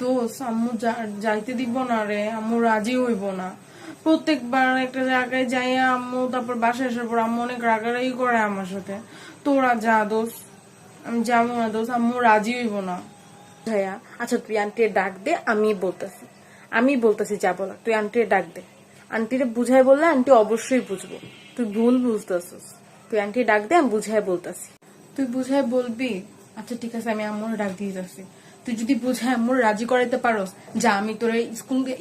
দোষ আম্মু যাইতে দিব না রে, আম্মু রাজি হইব না। প্রত্যেকবার একটা জায়গায় যাইয়া আম্মু তারপর বাসায় আসার পর আম্মু অনেক রাগারাগি করে আমার সাথে। তোরা যা দোষ, আমি যাবো না দোষ, আম্মু রাজি হইব না। ভাইয়া আচ্ছা তুই আন্টির ডাক দে, আমি বলতেছি যা বলা, তুই আন্টির ডাক দে। আন্টিরে বুঝাই বললে আন্টি অবশ্যই বুঝবো, তুই ভুল বুঝতেছিস। তুই আন্টির ডাক দে, আমি বুঝাই বলতেছি। তুই বুঝাই বলবি? আচ্ছা ঠিক আছে, আমি আম্মুর ডাক দিয়ে যাচ্ছি। তুই যদি বুঝাই আম্মুর রাজি করাইতে পারোস, যা আমি তোরে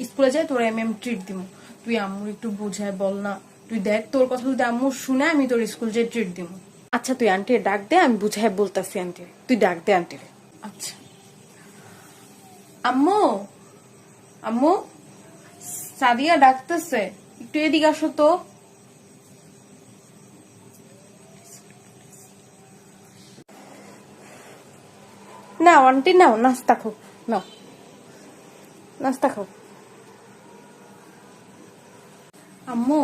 স্কুলে যাই, তোরে আমি ট্রিট দিব। তুই আম্মুর একটু বুঝাই বল না। তুই দেখ, তোর কথা যদি আম্মু শুনে, আমি তোর স্কুল যাই ট্রিট দিব। আচ্ছা তুই আন্টির ডাক দে, আমি বুঝাই বলতেছি আন্টির, তুই ডাক দে আন্টিরে। আচ্ছা আম্মু, আম্মু, সাদিয়া ডাকতেছে, একটু এদিকে আসো তো। নাও আন্টি নাও, নাস্তা খাও, নাও নাস্তা খাও। আম্মু,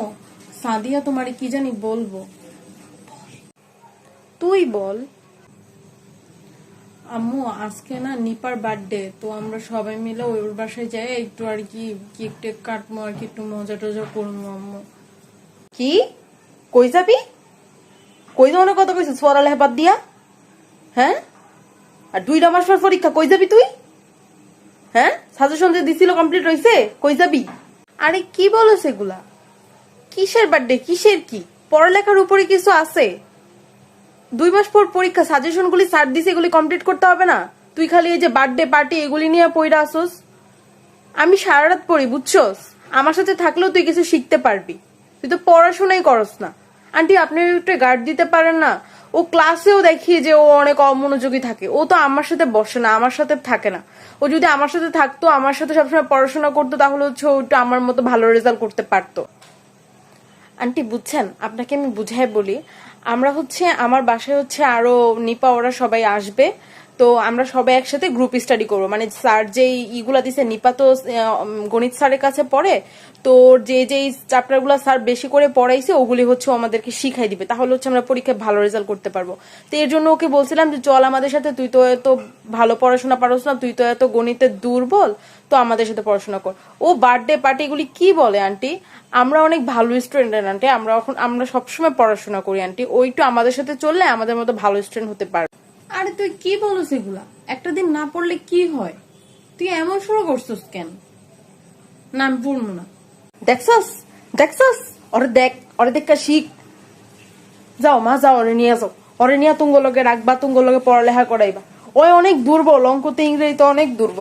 সাদিয়া তোমারে কি জানি বলবো। তুই বল। আম্মু, আজকে না নিপার বার্থডে, তো আমরা সবাই মিলে ওর বাসায় যাই, একটু আর কি কেক টেক কাটবো আর কি, একটু মজা টজা করবো আম্মু। কি কই যাবি? কই ধরনের কথা কইছিস পড়ালেখা বাদ দিয়া? হ্যাঁ, আর 2 মাস পর পরীক্ষা, কই যাবি তুই? হ্যাঁ, সাজেশন যে দিছিল কমপ্লিট হইছে, কই যাবি? আরে কি বলো সেগুলা? কিসের বার্থডে, কিসের কি? পড়ালেখার উপরে কিছু আছে? 2 মাস পর পরীক্ষা, সাজেশন গুলি স্যার দিছে, এগুলি কমপ্লিট করতে হবে না? তুই খালি এই যে বার্থডে পার্টি এগুলি নিয়ে পড়ে আসোস। আমি সারা রাত পড়ি বুঝছস, আমার সাথে থাকলেও তুই কিছু শিখতে পারবি। তুই তো পড়াশোনাই করস না। আন্টি আপনি একটু গার্ড দিতে পারেন না? ও ক্লাসেও দেখি যে ও অনেক অমনোযোগী থাকে, ও তো আমার সাথে বসে না, আমার সাথে থাকে না। ও যদি আমার সাথে থাকতো, আমার সাথে সবসময় পড়াশোনা করতো, তাহলে হচ্ছে ও একটু আমার মতো ভালো রেজাল্ট করতে পারতো। আন্টি বুঝছেন, আপনাকে আমি বুঝাই বলি। আমরা হচ্ছে আমার বাসায় হচ্ছে আরো নিপা ওরা সবাই আসবে, তো আমরা সবাই একসাথে গ্রুপ স্টাডি করবো। মানে স্যার যেই ইগুলা দিছে, নিপা তো গণিত স্যারের কাছে পড়ে, তো যেই চ্যাপ্টার গুলা স্যার বেশি করে পড়াইছে ওগুলি হচ্ছে ও আমাদেরকে শিখাই দিবে, তাহলে হচ্ছে আমরা পরীক্ষায় ভালো রেজাল্ট করতে পারবো। তো এর জন্য ওকে বলছিলাম যে চল আমাদের সাথে, তুই তো এত ভালো পড়াশোনা পারোস না, তুই তো এত গণিতে দুর্বল, তো আমাদের সাথে পড়াশোনা কর। ও বার্থডে পার্টি এগুলি কি বলে আন্টি? আমরা অনেক ভালো স্টুডেন্ট আন্টি, আমরা সবসময় পড়াশোনা করি আন্টি, ও একটু আমাদের সাথে চললে আমাদের মতো ভালো স্টুডেন্ট হতে পারবে। আরে তুই কি বলো সেগুলা? একটা দিন না পড়লে কি হয়? তুই এমন শুরু করছিস কেন? না আমি পড়বো না। দেখছস, দেখছস, ওরে দেখা শিখ। যাও মা যাও, ওরে নিয়ে যাও, ওরে নিয়ে তুঙ্গ লগে রাখবা, তুঙ্গ লগে পড়ালেখা করাইবা। ওই অনেক দুর্বল, অঙ্কতে ইংরেজিতে অনেক দুর্বল।